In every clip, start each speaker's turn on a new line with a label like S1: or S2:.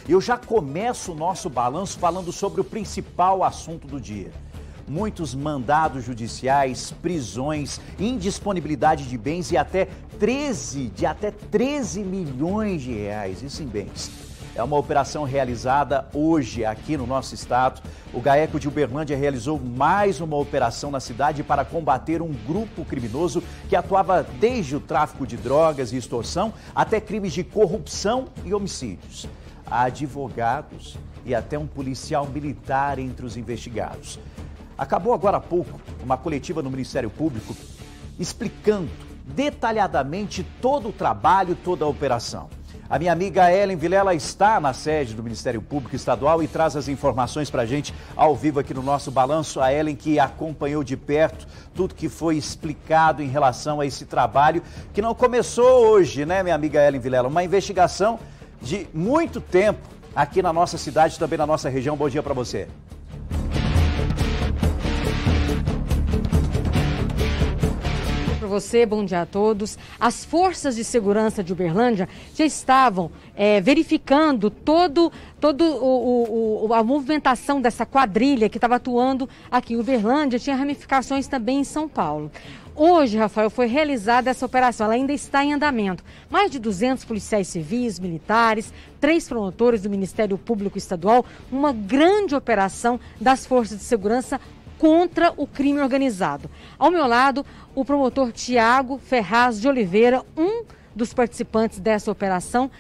S1: Eu já começo o nosso balanço falando sobre o principal assunto do dia. Muitos mandados judiciais, prisões, indisponibilidade de bens e até 13 milhões de reais, isso em bens. É uma operação realizada hoje aqui no nosso estado. O GAECO de Uberlândia realizou mais uma operação na cidade para combater um grupo criminoso que atuava desde o tráfico de drogas e extorsão até crimes de corrupção e homicídios. Há advogados e até um policial militar entre os investigados. Acabou agora há pouco uma coletiva no Ministério Público explicando detalhadamente todo o trabalho, toda a operação. A minha amiga Ellen Vilela está na sede do Ministério Público Estadual e traz as informações para a gente ao vivo aqui no nosso balanço. A Ellen que acompanhou de perto tudo que foi explicado em relação a esse trabalho, que não começou hoje, né, minha amiga Ellen Vilela? Uma investigação de muito tempo aqui na nossa cidade, também na nossa região. Bom dia para você.
S2: Você, bom dia a todos. As forças de segurança de Uberlândia já estavam verificando a movimentação dessa quadrilha que estava atuando aqui em Uberlândia, tinha ramificações também em São Paulo. Hoje, Rafael, foi realizada essa operação, ela ainda está em andamento. Mais de 200 policiais civis, militares, 3 promotores do Ministério Público Estadual, uma grande operação das forças de segurança contra o crime organizado. Ao meu lado, o promotor Tiago Ferraz de Oliveira, um dos participantes dessa operação.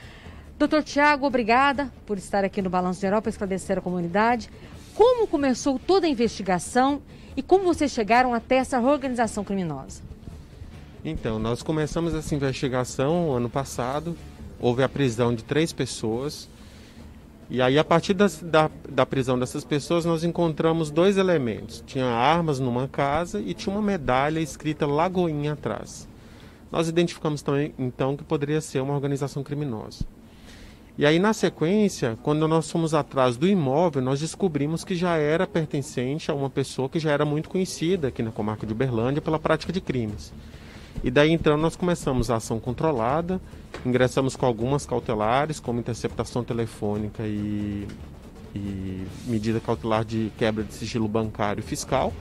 S2: Doutor Tiago, obrigada por estar aqui no Balanço Geral para esclarecer a comunidade. Como começou toda a investigação e como vocês chegaram até essa organização criminosa?
S3: Então, nós começamos essa investigação ano passado, houve a prisão de 3 pessoas. E aí, a partir da prisão dessas pessoas, nós encontramos 2 elementos. Tinha armas numa casa e tinha uma medalha escrita Lagoinha atrás. Nós identificamos também, então, que poderia ser uma organização criminosa. E aí, na sequência, quando nós fomos atrás do imóvel, nós descobrimos que já era pertencente a uma pessoa que já era muito conhecida aqui na comarca de Uberlândia pela prática de crimes. E daí, então, nós começamos a ação controlada, ingressamos com algumas cautelares, como interceptação telefônica e medida cautelar de quebra de sigilo bancário e fiscal.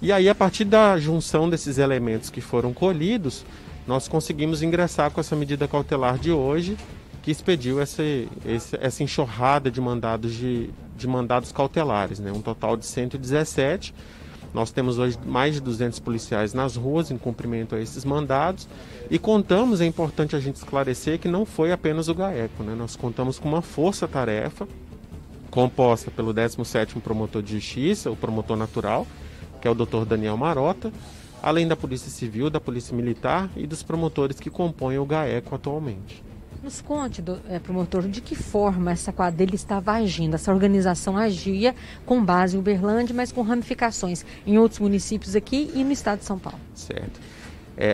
S3: E aí, a partir da junção desses elementos que foram colhidos, nós conseguimos ingressar com essa medida cautelar de hoje, que expediu essa enxurrada de mandados cautelares, né? Um total de 117. Nós temos hoje mais de 200 policiais nas ruas em cumprimento a esses mandados e contamos, é importante a gente esclarecer que não foi apenas o GAECO, né? Nós contamos com uma força-tarefa composta pelo 17º Promotor de Justiça, o promotor natural, que é o Dr. Daniel Marota, além da Polícia Civil, da Polícia Militar e dos promotores que compõem o GAECO atualmente.
S2: Nos conte, promotor, de que forma essa quadrilha estava agindo? Essa organização agia com base em Uberlândia, mas com ramificações em outros municípios aqui e no estado de São Paulo.
S3: Certo.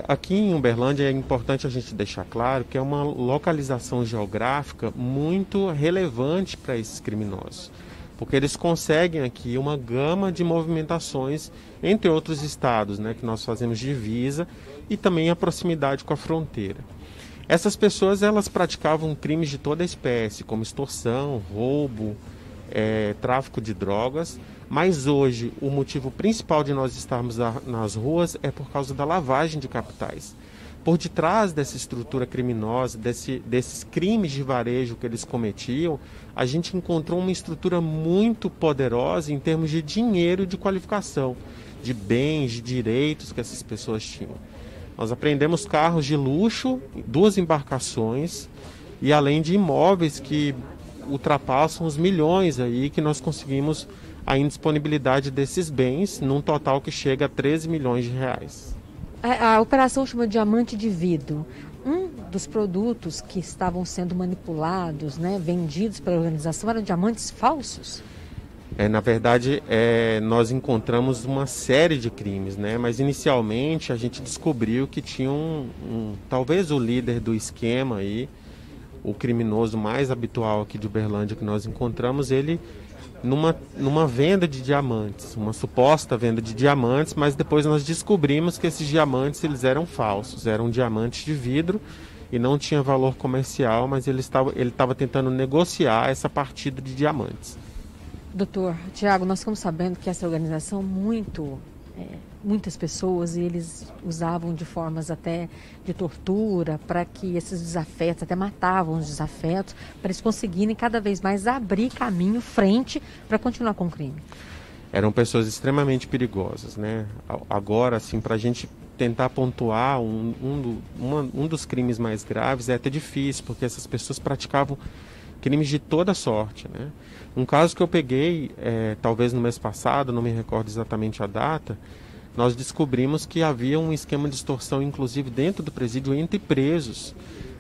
S3: Aqui em Uberlândia é importante a gente deixar claro que é uma localização geográfica muito relevante para esses criminosos, porque eles conseguem aqui uma gama de movimentações entre outros estados, né, que nós fazemos divisa e também a proximidade com a fronteira. Essas pessoas, elas praticavam crimes de toda espécie, como extorsão, roubo, tráfico de drogas, mas hoje o motivo principal de nós estarmos nas ruas é por causa da lavagem de capitais. Por detrás dessa estrutura criminosa, desses crimes de varejo que eles cometiam, a gente encontrou uma estrutura muito poderosa em termos de dinheiro e de qualificação, de bens, de direitos que essas pessoas tinham. Nós apreendemos carros de luxo, 2 embarcações e além de imóveis que ultrapassam os milhões aí que nós conseguimos a indisponibilidade desses bens, num total que chega a 13 milhões de reais.
S2: A operação chama Diamante de Vidro. Um dos produtos que estavam sendo manipulados, né, vendidos pela organização, eram diamantes falsos?
S3: Na verdade, nós encontramos uma série de crimes, né? Mas inicialmente a gente descobriu que tinha talvez o líder do esquema aí, o criminoso mais habitual aqui de Uberlândia que nós encontramos, ele numa venda de diamantes, uma suposta venda de diamantes, mas depois nós descobrimos que esses diamantes eles eram falsos, eram diamantes de vidro e não tinha valor comercial, mas ele estava tentando negociar essa partida de diamantes.
S2: Doutor Tiago, nós ficamos sabendo que essa organização muitas pessoas, e eles usavam de formas até de tortura para que esses desafetos, até matavam os desafetos, para eles conseguirem cada vez mais abrir caminho, frente, para continuar com o crime.
S3: Eram pessoas extremamente perigosas, né? Agora, assim, para a gente tentar pontuar um dos crimes mais graves é até difícil, porque essas pessoas praticavam crimes de toda sorte, né? Um caso que eu peguei, talvez no mês passado, não me recordo exatamente a data, nós descobrimos que havia um esquema de extorsão, inclusive dentro do presídio, entre presos.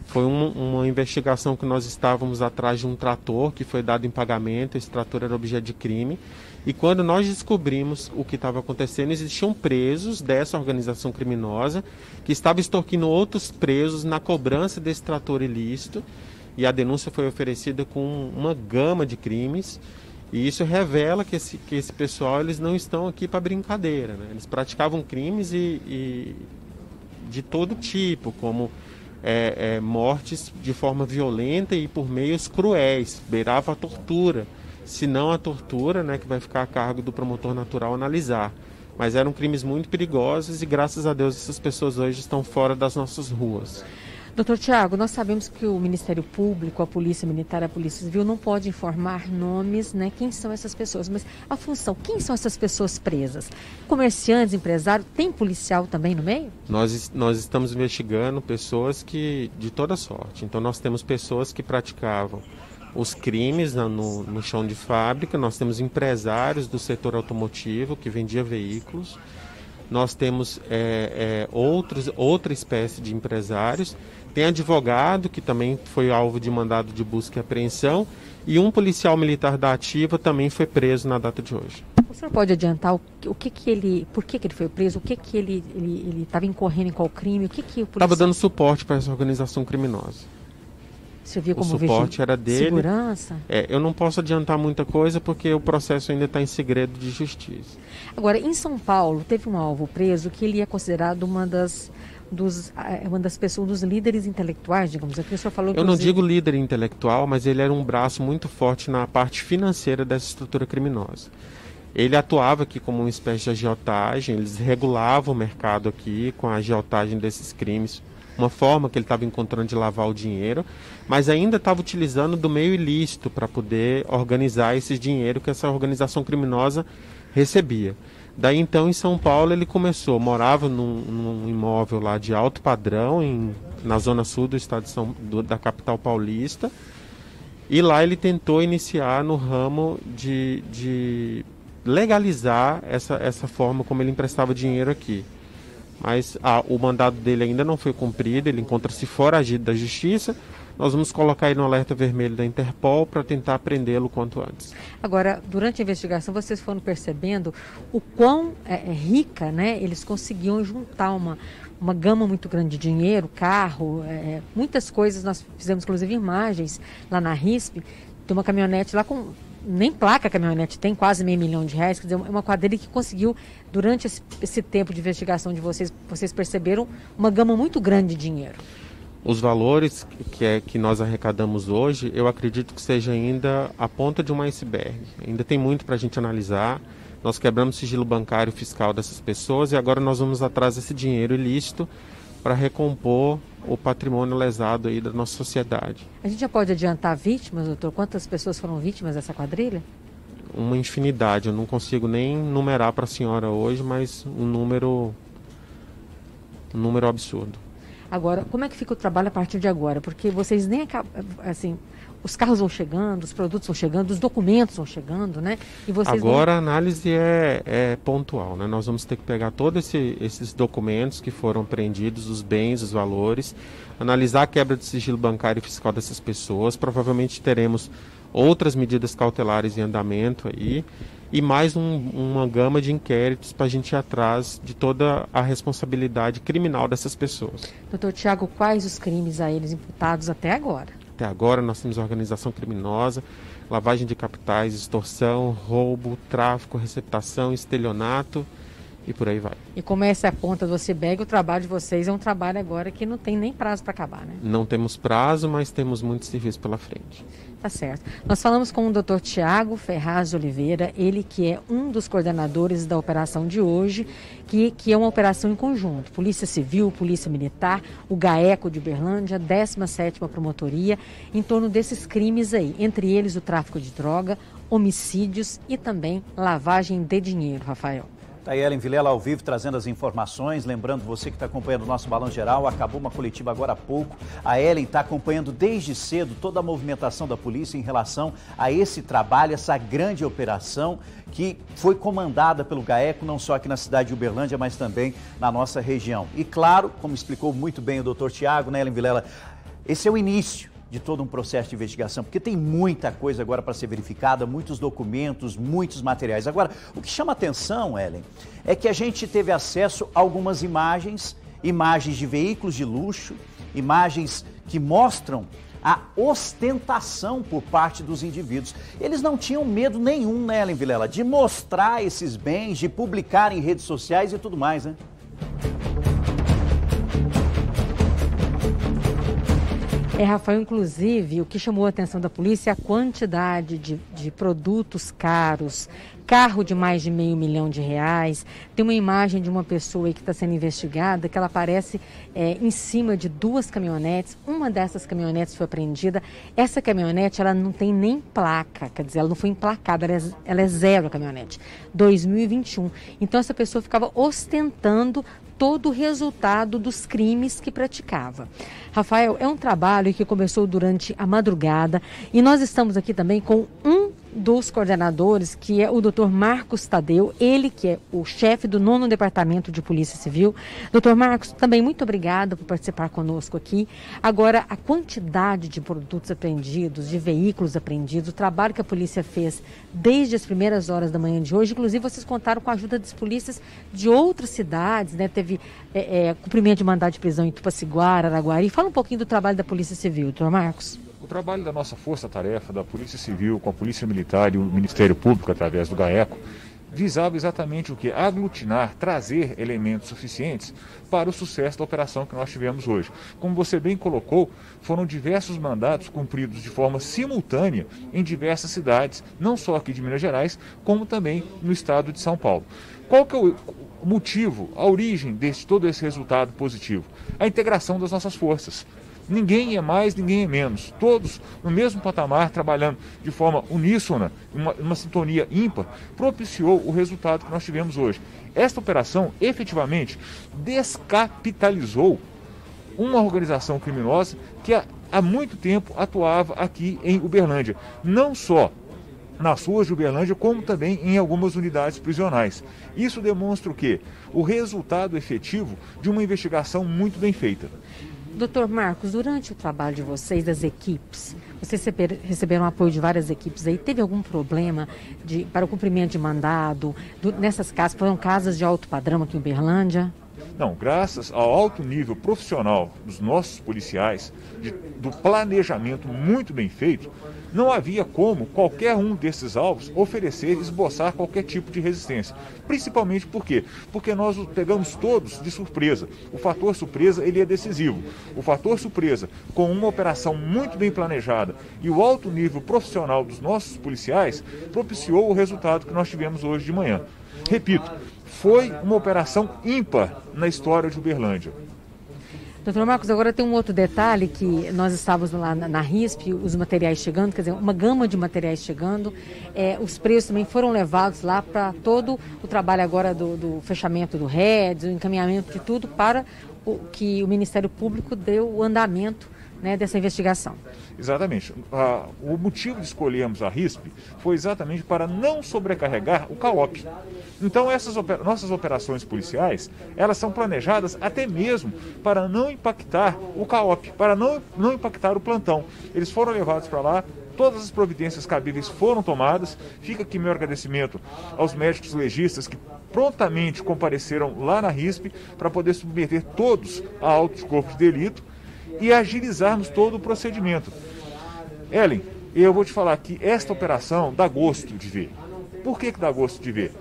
S3: Foi uma investigação que nós estávamos atrás de um trator que foi dado em pagamento, esse trator era objeto de crime, e quando nós descobrimos o que estava acontecendo, existiam presos dessa organização criminosa que estavam extorquindo outros presos na cobrança desse trator ilícito, e a denúncia foi oferecida com uma gama de crimes, e isso revela que esse pessoal, eles não estão aqui para brincadeira, né? Eles praticavam crimes e de todo tipo, como mortes de forma violenta e por meios cruéis, beirava a tortura, se não a tortura, né, que vai ficar a cargo do promotor natural analisar. Mas eram crimes muito perigosos e graças a Deus essas pessoas hoje estão fora das nossas ruas.
S2: Doutor Tiago, nós sabemos que o Ministério Público, a Polícia Militar, a Polícia Civil não pode informar nomes, né? Quem são essas pessoas, mas a função, quem são essas pessoas presas? Comerciantes, empresários, tem policial também no meio?
S3: Nós estamos investigando pessoas de toda sorte. Então nós temos pessoas que praticavam os crimes no chão de fábrica, nós temos empresários do setor automotivo que vendia veículos, nós temos outra espécie de empresários, tem advogado que também foi alvo de mandado de busca e apreensão e um policial militar da ativa também foi preso na data de hoje.
S2: O senhor pode adiantar por que ele foi preso, o que ele estava incorrendo em qual crime, o que o policial...
S3: Estava dando suporte para essa organização criminosa.
S2: Você viu como
S3: o suporte era dele.
S2: Segurança?
S3: Eu não posso adiantar muita coisa porque o processo ainda está em segredo de justiça.
S2: Agora, em São Paulo, teve um alvo preso que ele é considerado uma das pessoas, dos líderes intelectuais, digamos assim. O senhor falou,
S3: eu não digo líder intelectual, mas ele era um braço muito forte na parte financeira dessa estrutura criminosa. Ele atuava aqui como uma espécie de agiotagem, eles regulavam o mercado aqui com a agiotagem desses crimes, uma forma que ele estava encontrando de lavar o dinheiro, mas ainda estava utilizando do meio ilícito para poder organizar esse dinheiro que essa organização criminosa recebia. Daí então em São Paulo ele morava num imóvel lá de alto padrão, na zona sul do estado da capital paulista, e lá ele tentou iniciar no ramo de legalizar essa forma como ele emprestava dinheiro aqui. Mas o mandado dele ainda não foi cumprido, ele encontra-se foragido da justiça. Nós vamos colocar ele no alerta vermelho da Interpol para tentar prendê-lo quanto antes.
S2: Agora, durante a investigação, vocês foram percebendo o quão rica, né? Eles conseguiam juntar uma gama muito grande de dinheiro, carro, muitas coisas. Nós fizemos, inclusive, imagens lá na RISP, de uma caminhonete lá com... Nem placa a caminhonete tem, quase R$500 mil. Quer dizer, é uma quadrilha que conseguiu, durante esse tempo de investigação de vocês perceberam uma gama muito grande de dinheiro.
S3: Os valores que nós arrecadamos hoje, eu acredito que seja ainda a ponta de um iceberg. Ainda tem muito para a gente analisar. Nós quebramos o sigilo bancário e fiscal dessas pessoas e agora nós vamos atrás desse dinheiro ilícito para recompor o patrimônio lesado aí da nossa sociedade.
S2: A gente já pode adiantar vítimas, doutor? Quantas pessoas foram vítimas dessa quadrilha?
S3: Uma infinidade. Eu não consigo nem numerar para a senhora hoje, mas um número absurdo.
S2: Agora, como é que fica o trabalho a partir de agora? Porque vocês nem assim, os carros vão chegando, os produtos vão chegando, os documentos vão chegando, né? E vocês
S3: agora a análise é pontual, né? Nós vamos ter que pegar todos esses documentos que foram apreendidos, os bens, os valores, analisar a quebra de sigilo bancário e fiscal dessas pessoas. Provavelmente teremos outras medidas cautelares em andamento aí e mais uma gama de inquéritos para a gente ir atrás de toda a responsabilidade criminal dessas pessoas.
S2: Doutor Tiago, quais os crimes a eles imputados até agora?
S3: Até agora nós temos organização criminosa, lavagem de capitais, extorsão, roubo, tráfico, receptação, estelionato e por aí vai.
S2: E como essa é a ponta do iceberg, o trabalho de vocês é um trabalho agora que não tem nem prazo para acabar, né?
S3: Não temos prazo, mas temos muito serviço pela frente.
S2: Tá certo. Nós falamos com o Dr. Tiago Ferraz de Oliveira, ele que é um dos coordenadores da operação de hoje, que é uma operação em conjunto. Polícia Civil, Polícia Militar, o GAECO de Uberlândia, 17ª Promotoria, em torno desses crimes aí, entre eles o tráfico de droga, homicídios e também lavagem de dinheiro, Rafael.
S1: Tá aí Ellen Vilela ao vivo trazendo as informações, lembrando você que está acompanhando o nosso Balanço Geral, acabou uma coletiva agora há pouco, a Ellen está acompanhando desde cedo toda a movimentação da polícia em relação a esse trabalho, essa grande operação que foi comandada pelo GAECO, não só aqui na cidade de Uberlândia, mas também na nossa região. E claro, como explicou muito bem o doutor Tiago, né, Ellen Vilela, esse é o início de todo um processo de investigação, porque tem muita coisa agora para ser verificada, muitos documentos, muitos materiais. Agora, o que chama atenção, Ellen, é que a gente teve acesso a algumas imagens de veículos de luxo, imagens que mostram a ostentação por parte dos indivíduos. Eles não tinham medo nenhum, né, Ellen Vilela, de mostrar esses bens, de publicar em redes sociais e tudo mais, né?
S2: Rafael, inclusive, o que chamou a atenção da polícia é a quantidade de produtos caros, carro de mais de R$500 mil. Tem uma imagem de uma pessoa aí que está sendo investigada, que ela aparece em cima de 2 caminhonetes. Uma dessas caminhonetes foi apreendida. Essa caminhonete, ela não tem nem placa, quer dizer, ela não foi emplacada, ela é zero a caminhonete, 2021. Então, essa pessoa ficava ostentando todo o resultado dos crimes que praticava. Rafael, é um trabalho que começou durante a madrugada e nós estamos aqui também com um dos coordenadores, que é o Dr. Marcos Tadeu, ele que é o chefe do 9º Departamento de Polícia Civil. Dr. Marcos, também muito obrigada por participar conosco aqui. Agora, a quantidade de produtos apreendidos, de veículos apreendidos, o trabalho que a polícia fez desde as primeiras horas da manhã de hoje, inclusive vocês contaram com a ajuda das polícias de outras cidades, né? Teve cumprimento de mandado de prisão em Tupaciguara, Araguari. Fala um pouquinho do trabalho da Polícia Civil, Dr. Marcos.
S4: O trabalho da nossa força-tarefa, da Polícia Civil, com a Polícia Militar e o Ministério Público, através do GAECO, visava exatamente o quê? Aglutinar, trazer elementos suficientes para o sucesso da operação que nós tivemos hoje. Como você bem colocou, foram diversos mandados cumpridos de forma simultânea em diversas cidades, não só aqui de Minas Gerais, como também no estado de São Paulo. Qual que é o motivo, a origem de todo esse resultado positivo? A integração das nossas forças. Ninguém é mais, ninguém é menos. Todos no mesmo patamar, trabalhando de forma uníssona, uma sintonia ímpar, propiciou o resultado que nós tivemos hoje. Esta operação, efetivamente, descapitalizou uma organização criminosa que há muito tempo atuava aqui em Uberlândia. Não só nas ruas de Uberlândia, como também em algumas unidades prisionais. Isso demonstra o quê? O resultado efetivo de uma investigação muito bem feita.
S2: Doutor Marcos, durante o trabalho de vocês, das equipes, vocês receberam apoio de várias equipes aí, teve algum problema para o cumprimento de mandado? Nessas casas, foram casas de alto padrão aqui em Uberlândia?
S4: Não, graças ao alto nível profissional dos nossos policiais, do planejamento muito bem feito, não havia como qualquer um desses alvos oferecer, esboçar qualquer tipo de resistência. Principalmente por quê? Porque nós os pegamos todos de surpresa. O fator surpresa, ele é decisivo. O fator surpresa, com uma operação muito bem planejada e o alto nível profissional dos nossos policiais, propiciou o resultado que nós tivemos hoje de manhã. Repito, foi uma operação ímpar na história de Uberlândia.
S2: Doutor Marcos, agora tem um outro detalhe, que nós estávamos lá na RISP, os materiais chegando, quer dizer, uma gama de materiais chegando, os preços também foram levados lá para todo o trabalho agora do fechamento do REDS, o encaminhamento de tudo para o que o Ministério Público deu o andamento, né, dessa investigação.
S4: Exatamente. O motivo de escolhermos a RISP foi exatamente para não sobrecarregar o CAOP. Então, essas nossas operações policiais, elas são planejadas até mesmo para não impactar o CAOP, para não impactar o plantão. Eles foram levados para lá, todas as providências cabíveis foram tomadas. Fica aqui meu agradecimento aos médicos legistas que prontamente compareceram lá na RISP para poder submeter todos a auto de corpo de delito e agilizarmos todo o procedimento. Ellen, eu vou te falar que esta operação dá gosto de ver. Por que dá gosto de ver?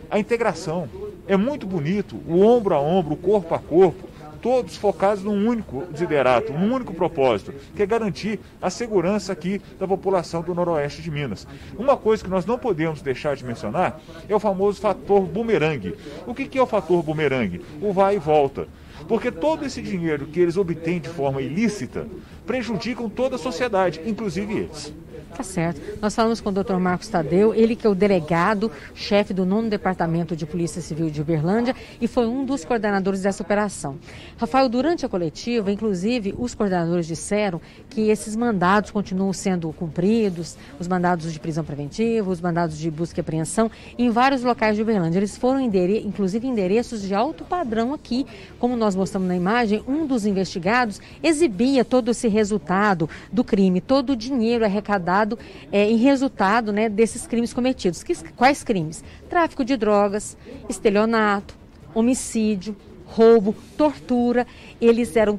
S4: A integração, É muito bonito, o ombro a ombro, o corpo a corpo, todos focados num único desiderato, num único propósito, que é garantir a segurança aqui da população do noroeste de Minas. Uma coisa que nós não podemos deixar de mencionar é o famoso fator bumerangue. O que é o fator bumerangue? O vai e volta. Porque todo esse dinheiro que eles obtêm de forma ilícita prejudicam toda a sociedade, inclusive eles.
S2: Tá certo. Nós falamos com o Dr. Marcos Tadeu, ele que é o delegado, chefe do 9º Departamento de Polícia Civil de Uberlândia e foi um dos coordenadores dessa operação. Rafael, durante a coletiva, inclusive, os coordenadores disseram que esses mandados continuam sendo cumpridos, os mandados de prisão preventiva, os mandados de busca e apreensão, em vários locais de Uberlândia. Eles foram, inclusive, endereços de alto padrão aqui. Como nós mostramos na imagem, um dos investigados exibia todo esse resultado do crime, todo o dinheiro arrecadado em resultado, né, desses crimes cometidos. Quais crimes? Tráfico de drogas, estelionato, homicídio, roubo, tortura. Eles eram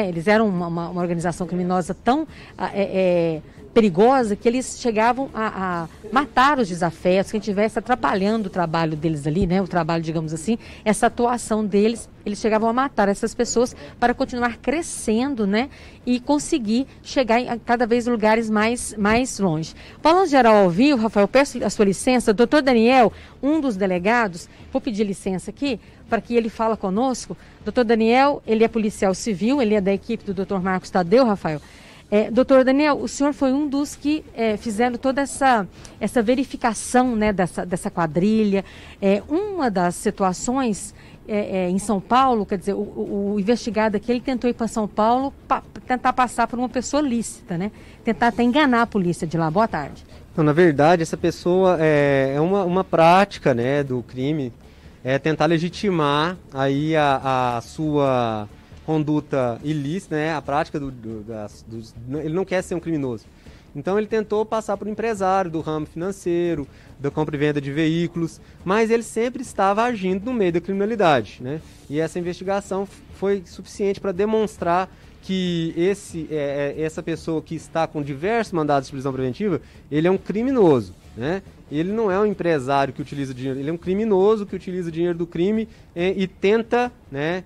S2: eles eram uma organização criminosa tão perigosa que eles chegavam a matar os desafetos, quem estivesse atrapalhando o trabalho deles ali, né, o trabalho, digamos assim, essa atuação deles, eles chegavam a matar essas pessoas para continuar crescendo, né, e conseguir chegar em cada vez lugares mais longe. Falando geral ao vivo, Rafael, peço a sua licença, doutor Daniel, um dos delegados, vou pedir licença aqui para que ele fale conosco. Doutor Daniel, ele é policial civil, ele é da equipe do doutor Marcos Tadeu, Rafael. Doutor Daniel, o senhor foi um dos que fizeram toda essa verificação, né, dessa quadrilha. Uma das situações em São Paulo, quer dizer, o investigado aqui, ele tentou ir para São Paulo para tentar passar por uma pessoa lícita, né? Tentar até enganar a polícia de lá. Boa tarde.
S5: Não, na verdade, essa pessoa é uma prática, né, do crime, tentar legitimar aí a sua conduta ilícita, né, a prática ele não quer ser um criminoso. Então ele tentou passar por um empresário do ramo financeiro, da compra e venda de veículos, mas ele sempre estava agindo no meio da criminalidade, né? E essa investigação foi suficiente para demonstrar que essa pessoa que está com diversos mandados de prisão preventiva, ele é um criminoso, né? Ele não é um empresário que utiliza dinheiro, ele é um criminoso que utiliza o dinheiro do crime e tenta, né,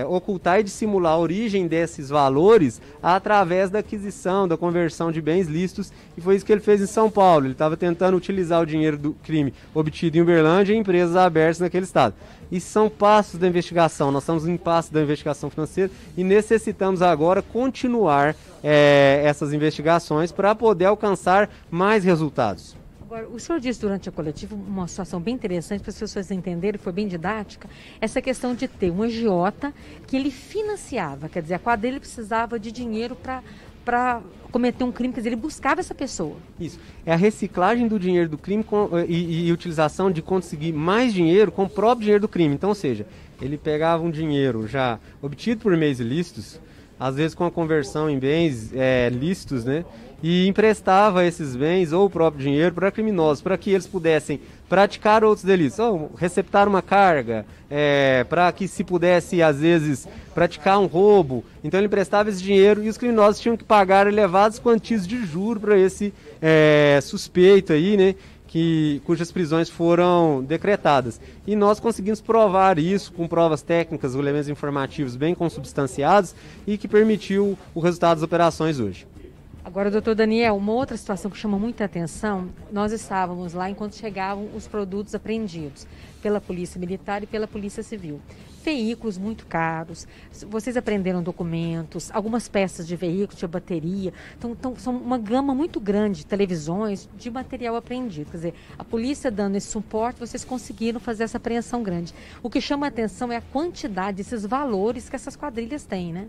S5: ocultar e dissimular a origem desses valores através da aquisição, da conversão de bens lícitos, e foi isso que ele fez em São Paulo. Ele estava tentando utilizar o dinheiro do crime obtido em Uberlândia em empresas abertas naquele estado. E são passos da investigação, nós estamos em passos da investigação financeira e necessitamos agora continuar essas investigações para poder alcançar mais resultados.
S2: Agora, o senhor disse durante a coletiva uma situação bem interessante para as pessoas entenderem, foi bem didática, essa questão de ter um agiota que ele financiava, quer dizer, a quadrilha precisava de dinheiro para cometer um crime, quer dizer, ele buscava essa pessoa.
S5: Isso, é a reciclagem do dinheiro do crime e utilização de conseguir mais dinheiro com o próprio dinheiro do crime. Então, ou seja, ele pegava um dinheiro já obtido por meios ilícitos, às vezes com a conversão em bens lícitos, né? E emprestava esses bens ou o próprio dinheiro para criminosos, para que eles pudessem praticar outros delitos, ou receptar uma carga, para que se pudesse, às vezes, praticar um roubo. Então ele emprestava esse dinheiro e os criminosos tinham que pagar elevadas quantias de juros para esse suspeito aí, né? Cujas prisões foram decretadas. E nós conseguimos provar isso com provas técnicas, elementos informativos bem consubstanciados e que permitiu o resultado das operações hoje.
S2: Agora, doutor Daniel, uma outra situação que chama muita atenção, nós estávamos lá enquanto chegavam os produtos apreendidos pela Polícia Militar e pela Polícia Civil. Veículos muito caros, vocês apreenderam documentos, algumas peças de veículo, de bateria, então são uma gama muito grande de televisões, de material apreendido. Quer dizer, a polícia dando esse suporte, vocês conseguiram fazer essa apreensão grande. O que chama a atenção é a quantidade, esses valores que essas quadrilhas têm, né?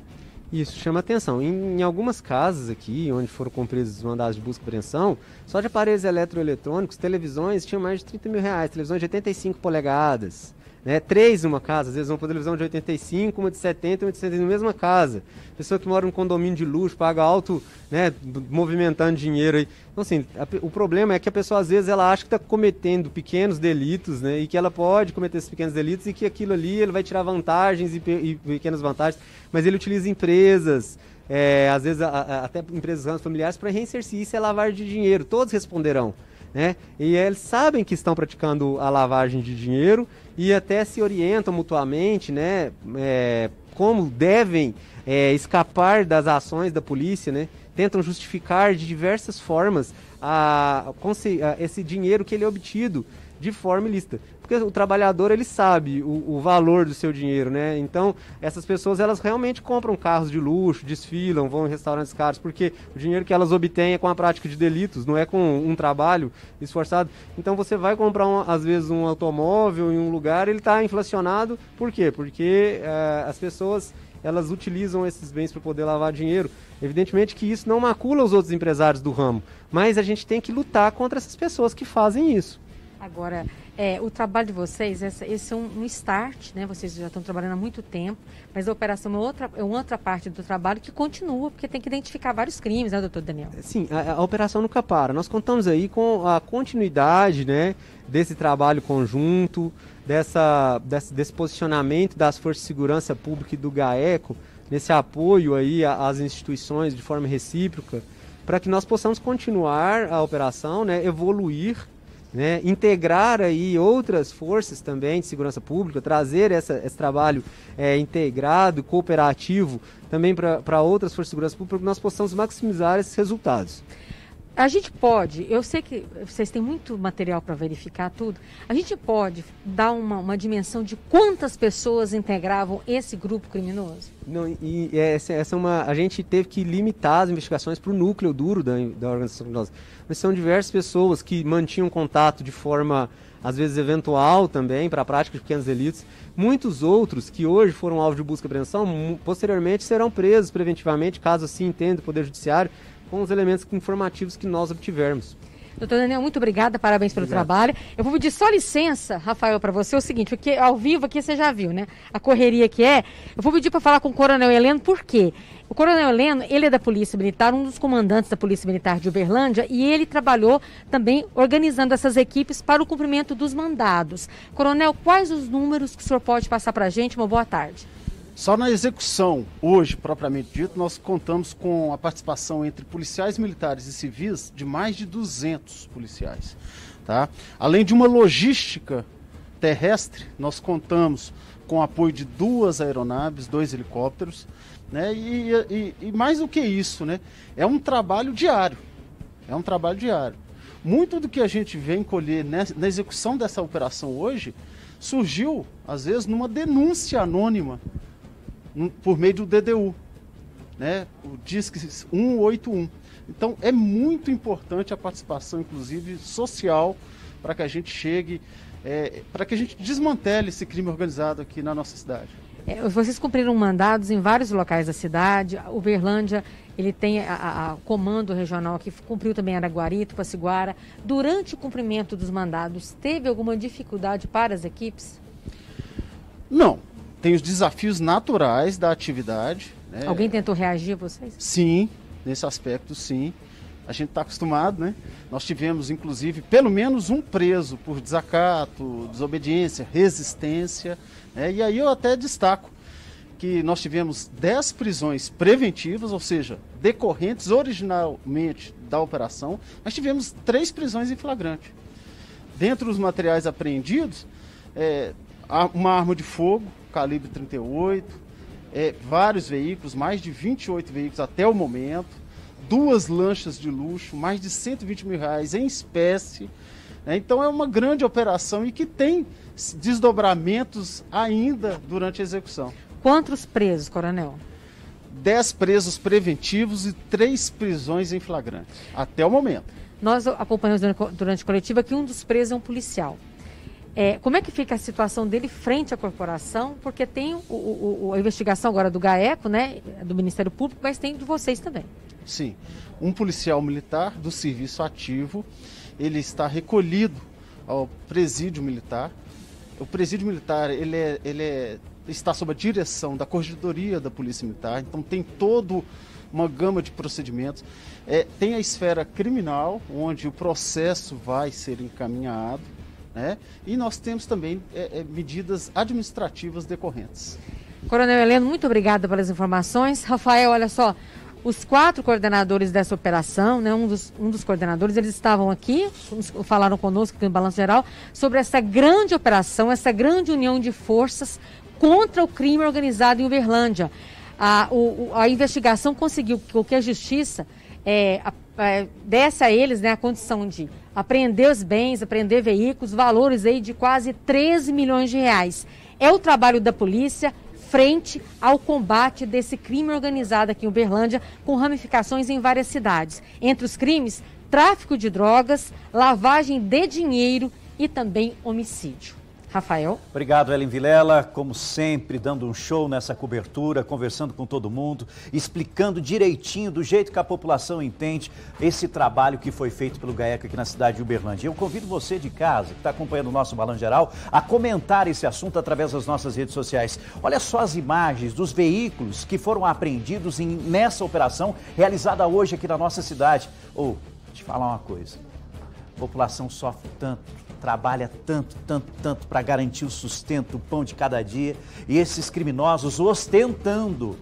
S5: Isso chama atenção. Em algumas casas aqui, onde foram cumpridos os mandados de busca e apreensão, só de aparelhos eletroeletrônicos, televisões tinham mais de 30 mil reais, televisões de 85 polegadas. Né? 3 numa casa, às vezes uma televisão de 85, uma de 70 e uma de 70 na mesma casa. Pessoa que mora num condomínio de luxo, paga alto, né, movimentando dinheiro aí. Então, assim, o problema é que a pessoa, às vezes, ela acha que está cometendo pequenos delitos, né, e que ela pode cometer esses pequenos delitos e que aquilo ali ele vai tirar vantagens e pequenas vantagens, mas ele utiliza empresas, às vezes até empresas familiares para reinserir. Isso é lavagem de dinheiro, todos responderão. né? E eles sabem que estão praticando a lavagem de dinheiro e até se orientam mutuamente, né? Como devem escapar das ações da polícia, né? Tentam justificar de diversas formas esse dinheiro que ele é obtido de forma ilícita. Porque o trabalhador, ele sabe o valor do seu dinheiro, né? Então, essas pessoas, elas realmente compram carros de luxo, desfilam, vão em restaurantes caros, porque o dinheiro que elas obtêm é com a prática de delitos, não é com um trabalho esforçado. Então, você vai comprar, às vezes, um automóvel em um lugar, ele está inflacionado. Por quê? Porque as pessoas, elas utilizam esses bens para poder lavar dinheiro. Evidentemente que isso não macula os outros empresários do ramo, mas a gente tem que lutar contra essas pessoas que fazem isso.
S2: Agora, o trabalho de vocês, esse é um start, né? Vocês já estão trabalhando há muito tempo, mas a operação é outra parte do trabalho que continua, porque tem que identificar vários crimes, né, doutor Daniel?
S5: Sim, a operação nunca para. Nós contamos aí com a continuidade, né, desse trabalho conjunto, desse posicionamento das Forças de Segurança Pública e do GAECO, nesse apoio aí às instituições de forma recíproca, para que nós possamos continuar a operação, né, evoluir, né, integrar aí outras forças também de segurança pública, trazer esse trabalho integrado, cooperativo também para outras forças de segurança pública, para que nós possamos maximizar esses resultados.
S2: A gente pode, eu sei que vocês têm muito material para verificar tudo, a gente pode dar uma dimensão de quantas pessoas integravam esse grupo criminoso?
S5: Não, a gente teve que limitar as investigações para o núcleo duro da organização criminosa. Mas são diversas pessoas que mantinham contato de forma, às vezes, eventual também, para a prática de pequenos delitos. Muitos outros que hoje foram alvo de busca e apreensão, posteriormente serão presos preventivamente, caso assim entenda o Poder Judiciário, com os elementos informativos que nós obtivermos.
S2: Doutor Daniel, muito obrigada, parabéns pelo trabalho. Eu vou pedir só licença, Rafael, para você, é o seguinte, porque ao vivo aqui você já viu, né? A correria que é. Eu vou pedir para falar com o Coronel Heleno, por quê? O Coronel Heleno, ele é da Polícia Militar, um dos comandantes da Polícia Militar de Uberlândia, e ele trabalhou também organizando essas equipes para o cumprimento dos mandados. Coronel, quais os números que o senhor pode passar para a gente? Uma boa tarde.
S6: Só na execução, hoje, propriamente dito, nós contamos com a participação entre policiais militares e civis de mais de 200 policiais. Tá? Além de uma logística terrestre, nós contamos com o apoio de 2 aeronaves, 2 helicópteros, né? E mais do que isso, né? É um trabalho diário. É um trabalho diário. Muito do que a gente vem colher na execução dessa operação hoje surgiu, às vezes, numa denúncia anônima por meio do DDU, né? O Disque 181. Então, é muito importante a participação, inclusive, social, para que a gente chegue, para que a gente desmantele esse crime organizado aqui na nossa cidade.
S2: Vocês cumpriram mandados em vários locais da cidade. Uberlândia, ele tem a comando regional que cumpriu também Araguari, Tupaciguara. Durante o cumprimento dos mandados, teve alguma dificuldade para as equipes?
S6: Não. Tem os desafios naturais da atividade. Né?
S2: Alguém tentou reagir a vocês?
S6: Sim, nesse aspecto, sim. A gente está acostumado, né? Nós tivemos, inclusive, pelo menos um preso por desacato, desobediência, resistência. Né? E aí eu até destaco que nós tivemos 10 prisões preventivas, ou seja, decorrentes originalmente da operação. Nós tivemos 3 prisões em flagrante. Dentre os materiais apreendidos, uma arma de fogo, calibre 38, vários veículos, mais de 28 veículos até o momento, 2 lanchas de luxo, mais de R$120 mil em espécie. Né? Então é uma grande operação e que tem desdobramentos ainda durante a execução.
S2: Quantos presos, coronel?
S6: 10 presos preventivos e 3 prisões em flagrante, até o momento. Nós
S2: acompanhamos durante a coletiva que um dos presos é um policial. Como é que fica a situação dele frente à corporação? Porque tem a investigação agora do GAECO, né, do Ministério Público, mas tem de vocês também.
S6: Sim. Um policial militar do serviço ativo, ele está recolhido ao presídio militar. O presídio militar, ele está sob a direção da Corregedoria da Polícia Militar, então tem toda uma gama de procedimentos. Tem a esfera criminal, onde o processo vai ser encaminhado. Né? E nós temos também medidas administrativas decorrentes.
S2: Coronel Heleno, muito obrigada pelas informações. Rafael, olha só, Os 4 coordenadores dessa operação, né, um dos coordenadores, eles estavam aqui, falaram conosco aqui no Balanço Geral, sobre essa grande operação, essa grande união de forças contra o crime organizado em Uberlândia. A investigação conseguiu que a Justiça desse a eles, né, a condição de apreender os bens, apreender veículos, valores aí de quase 13 milhões de reais. É o trabalho da polícia frente ao combate desse crime organizado aqui em Uberlândia, com ramificações em várias cidades. Entre os crimes, tráfico de drogas, lavagem de dinheiro e também homicídio. Rafael.
S1: Obrigado, Ellen Vilela, como sempre, dando um show nessa cobertura, conversando com todo mundo, explicando direitinho, do jeito que a população entende, esse trabalho que foi feito pelo GAECO aqui na cidade de Uberlândia. Eu convido você de casa, que está acompanhando o nosso Balanço Geral, a comentar esse assunto através das nossas redes sociais. Olha só as imagens dos veículos que foram apreendidos nessa operação realizada hoje aqui na nossa cidade. Vou te falar uma coisa, a população sofre tanto, trabalha tanto para garantir o sustento, o pão de cada dia, e esses criminosos ostentando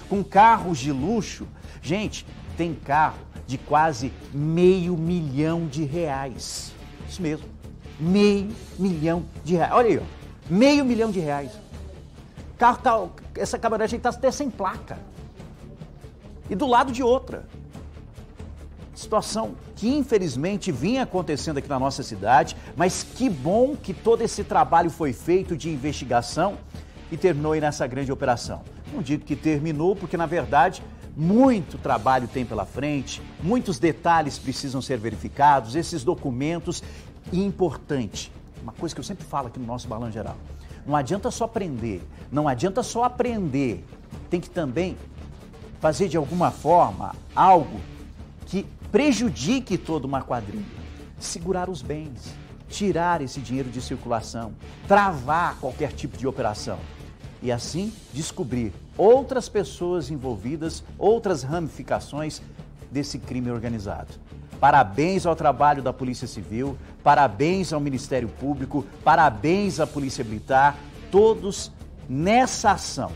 S1: com carros de luxo. Gente, tem carro de quase R$500 mil. Isso mesmo, R$500 mil. Olha aí, ó, R$500 mil. Essa caminhonete está até sem placa. E do lado de outra. Situação que infelizmente vinha acontecendo aqui na nossa cidade, mas que bom que todo esse trabalho foi feito de investigação e terminou aí nessa grande operação. Não digo que terminou, porque na verdade muito trabalho tem pela frente, muitos detalhes precisam ser verificados, esses documentos, e importante, uma coisa que eu sempre falo aqui no nosso Balanço Geral, não adianta só prender, não adianta só aprender, tem que também fazer de alguma forma algo que prejudique toda uma quadrilha, segurar os bens, tirar esse dinheiro de circulação, travar qualquer tipo de operação e assim descobrir outras pessoas envolvidas, outras ramificações desse crime organizado. Parabéns ao trabalho da Polícia Civil, parabéns ao Ministério Público, parabéns à Polícia Militar, todos nessa ação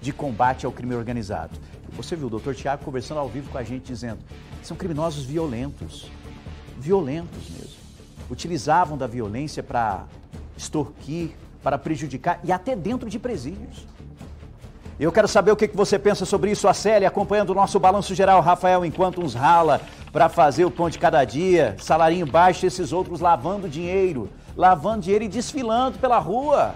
S1: de combate ao crime organizado. Você viu o doutor Tiago conversando ao vivo com a gente, dizendo, são criminosos violentos mesmo. Utilizavam da violência para extorquir, para prejudicar e até dentro de presídios. Eu quero saber o que você pensa sobre isso, a Célia, acompanhando o nosso Balanço Geral. Rafael, enquanto uns rala para fazer o pão de cada dia, salarinho baixo, esses outros lavando dinheiro e desfilando pela rua.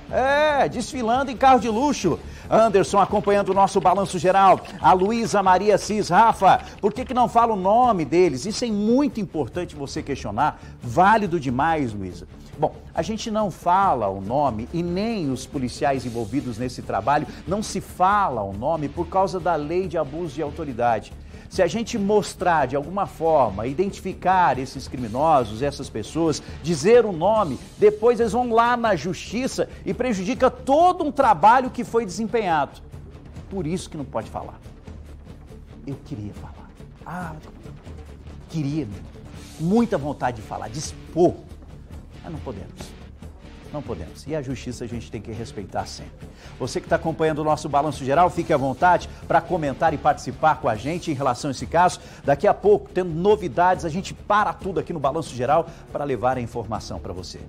S1: Desfilando em carro de luxo. Anderson acompanhando o nosso Balanço Geral. A Luísa Maria Cis. Rafa, por que não fala o nome deles? Isso é muito importante você questionar. Válido demais, Luísa. Bom, a gente não fala o nome e nem os policiais envolvidos nesse trabalho não se fala o nome por causa da lei de abuso de autoridade. Se a gente mostrar de alguma forma, identificar esses criminosos, essas pessoas, dizer o nome, depois eles vão lá na justiça e prejudica todo um trabalho que foi desempenhado. Por isso que não pode falar. Eu queria falar. Queria, muita vontade de falar, de expor, mas não podemos. Não podemos. E a justiça a gente tem que respeitar sempre. Você que está acompanhando o nosso Balanço Geral, fique à vontade para comentar e participar com a gente em relação a esse caso. Daqui a pouco, tendo novidades, a gente para tudo aqui no Balanço Geral para levar a informação para você.